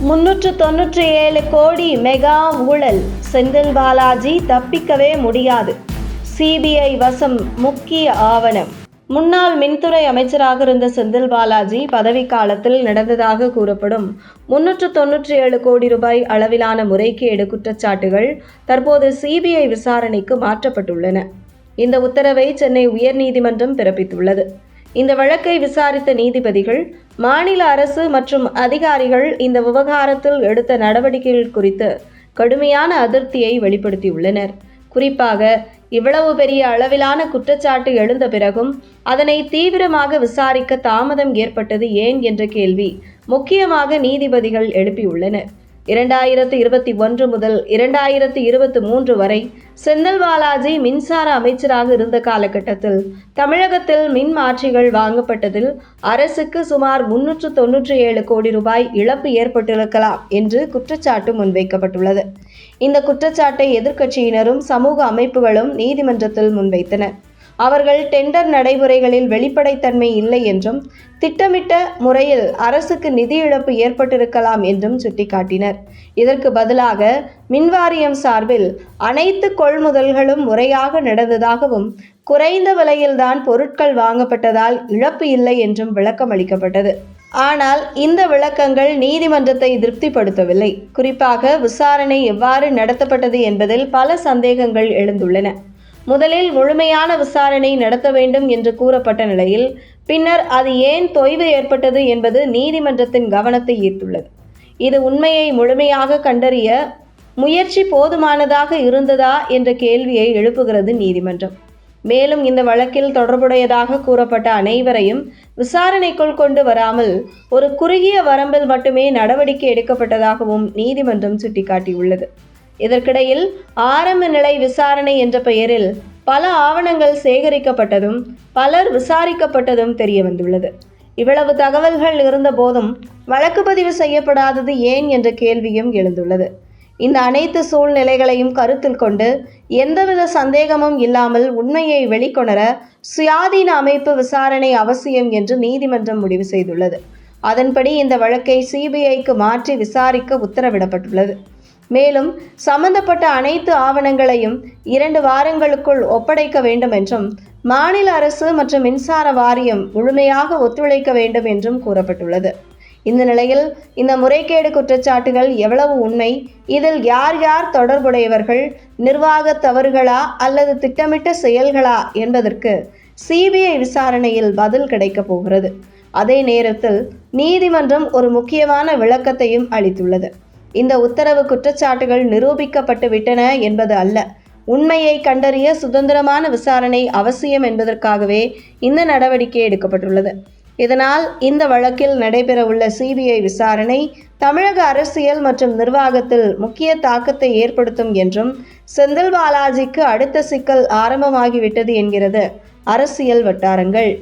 397 கோடி மெகா ஊழல், செந்தில் பாலாஜி தப்பிக்கவே முடியாது. சிபிஐ வசம் முக்கிய ஆவணம். முன்னாள் மின்துறை அமைச்சராக இருந்த செந்தில் பாலாஜி பதவிக்காலத்தில் நடந்ததாக கூறப்படும் 397 கோடி ரூபாய் அளவிலான முறைகேடு குற்றச்சாட்டுகள் தற்போது சிபிஐ விசாரணைக்கு மாற்றப்பட்டுள்ளன. இந்த உத்தரவை சென்னை உயர்நீதிமன்றம் பிறப்பித்துள்ளது. இந்த வழக்கை விசாரித்த நீதிபதிகள், மாநில அரசு மற்றும் அதிகாரிகள் இந்த விவகாரத்தில் எடுத்த நடவடிக்கைகள் குறித்து கடுமையான அதிருப்தியை வெளிப்படுத்தியுள்ளனர். குறிப்பாக, இவ்வளவு பெரிய அளவிலான குற்றச்சாட்டு எழுந்த பிறகும் அதனை தீவிரமாக விசாரிக்க தாமதம் ஏற்பட்டது ஏன் என்ற கேள்வி முக்கியமாக நீதிபதிகள் எழுப்பியுள்ளனர். 2021 முதல் 2023 வரை செந்தில் பாலாஜி மின்சார அமைச்சராக இருந்த காலகட்டத்தில் தமிழகத்தில் மின் மாற்றிகள் வாங்கப்பட்டதில் அரசுக்கு சுமார் 397 கோடி ரூபாய் இழப்பு ஏற்பட்டிருக்கலாம் என்று குற்றச்சாட்டு முன்வைக்கப்பட்டுள்ளது. இந்த குற்றச்சாட்டை எதிர்க்கட்சியினரும் சமூக அமைப்புகளும் நீதிமன்றத்தில் முன்வைத்தனர். அவர்கள் டெண்டர் நடைமுறைகளில் வெளிப்படைத்தன்மை இல்லை என்றும், திட்டமிட்ட முறையில் அரசுக்கு நிதி இழப்பு ஏற்பட்டிருக்கலாம் என்றும் சுட்டிக்காட்டினர். இதற்கு பதிலாக மின்வாரியம் சார்பில் அனைத்து கொள்முதல்களும் முறையாக நடந்ததாகவும், குறைந்த விலையில்தான் பொருட்கள் வாங்கப்பட்டதால் இழப்பு இல்லை என்றும் விளக்கம் அளிக்கப்பட்டது. ஆனால் இந்த விளக்கங்கள் நீதிமன்றத்தை திருப்திப்படுத்தவில்லை. குறிப்பாக, விசாரணை எவ்வாறு நடத்தப்பட்டது என்பதில் பல சந்தேகங்கள் எழுந்துள்ளன. முதலில் முழுமையான விசாரணை நடத்த வேண்டும் என்று கூறப்பட்ட நிலையில் பின்னர் அது ஏன் தொய்வு ஏற்பட்டது என்பது நீதிமன்றத்தின் கவனத்தை ஈர்த்துள்ளது. இது உண்மையை முழுமையாக கண்டறிய முயற்சி போதுமானதாக இருந்ததா என்ற கேள்வியை எழுப்புகிறது நீதிமன்றம். மேலும் இந்த வழக்கில் தொடர்புடையதாக கூறப்பட்ட அனைவரையும் விசாரணைக்குள் கொண்டு வராமல் ஒரு குறுகிய வரம்பில் மட்டுமே நடவடிக்கை எடுக்கப்பட்டதாகவும் நீதிமன்றம் சுட்டிக்காட்டியுள்ளது. இதற்கிடையில் ஆரம்ப நிலை விசாரணை என்ற பெயரில் பல ஆவணங்கள் சேகரிக்கப்பட்டதும் பலர் விசாரிக்கப்பட்டதும் தெரிய வந்துள்ளது. இவ்வளவு தகவல்கள் இருந்த போதும் வழக்கு பதிவு செய்யப்படாதது ஏன் என்ற கேள்வியும் எழுந்துள்ளது. இந்த அனைத்து சூழ்நிலைகளையும் கருத்தில் கொண்டு எந்தவித சந்தேகமும் இல்லாமல் உண்மையை வெளிக்கொணர சுயாதீன அமைப்பு விசாரணை அவசியம் என்று நீதிமன்றம் முடிவு செய்துள்ளது. அதன்படி இந்த வழக்கை சிபிஐக்கு மாற்றி விசாரிக்க உத்தரவிடப்பட்டுள்ளது. மேலும் சம்பந்தப்பட்ட அனைத்து ஆவணங்களையும் 2 வாரங்களுக்குள் ஒப்படைக்க வேண்டும் என்றும், மாநில அரசு மற்றும் மின்சார வாரியம் முழுமையாக ஒத்துழைக்க வேண்டும் என்றும் கூறப்பட்டுள்ளது. இந்த நிலையில் இந்த முறைகேடு குற்றச்சாட்டுகள் எவ்வளவு உண்மை, இதில் யார் யார் தொடர்புடையவர்கள், நிர்வாக தவறுகளா அல்லது திட்டமிட்ட செயல்களா என்பதற்கு சிபிஐ விசாரணையில் பதில் கிடைக்கப் போகிறது. அதே நேரத்தில் நீதிமன்றம் ஒரு முக்கியமான விளக்கத்தையும் அளித்துள்ளது. இந்த உத்தரவு குற்றச்சாட்டுகள் நிரூபிக்கப்பட்டு விட்டன என்பது அல்ல, உண்மையை கண்டறிய சுதந்திரமான விசாரணை அவசியம் என்பதற்காகவே இந்த நடவடிக்கை எடுக்கப்பட்டுள்ளது. இதனால் இந்த வழக்கில் நடைபெறவுள்ள சிபிஐ விசாரணை தமிழக அரசியல் மற்றும் நிர்வாகத்தில் முக்கிய தாக்கத்தை ஏற்படுத்தும் என்றும், செந்தில் பாலாஜிக்கு அடுத்த சிக்கல் ஆரம்பமாகிவிட்டது என்கிறது அரசியல் வட்டாரங்கள்.